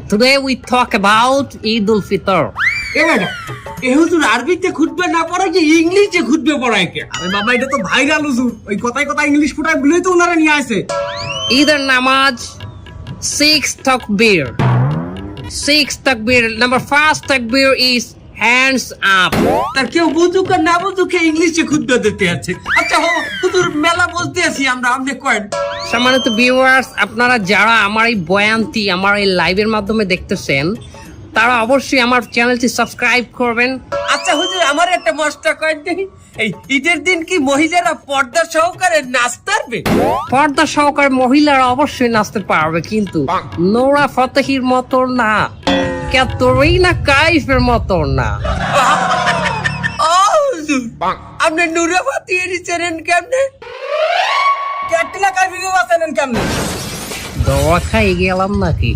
Today we talk about Eid al-Fitr. এ madam এ হুজুর আরবিতে খুতবে না পড়ায় কি ইংলিশে খুতবে পড়ায় কে? আরে বাবা এটা তো ভাইরাল হুজুর, ওই কথায় কথায় ইংলিশ ফুটায় বলেই তো ওনারা নিয়ে আসে। Either namaz, 6 takbir. 6 takbir. Number 1 takbir is hands up. তার কেউ বুঝুক আর না বুঝুক ইংলিশে খুতবে দিতে আছে। আচ্ছা হুজুর মেলা বলতে আছি আমরা, আপনি কয়েন। সম্মানিত ভিউয়ার্স, আপনারা যারা আমার এই বয়ানটি আমার এই লাইভের মাধ্যমে দেখতেছেন তারা অবশ্যই আমার চ্যানেলটি সাবস্ক্রাইব করবেন। আচ্ছা হুজুর আমার একটা মশটা কয়েন দেখি, এই ঈদের দিন কি মহিলারা পর্দা সহকারে নাচতে পারবে? পর্দা সহকারে মহিলারা অবশ্যই নাচতে পারবে, কিন্তু নোরা ফতেহির মতো না, ক্যাটরিনা কাইফের মতো না। ও হুজুর আপনি নুরাবাতি এরি চেনেন কেমনে? ক্যাটরিনা কাইফকে বাঁচানেন কেমনে? দোয়া খাই গেলাম নাকি?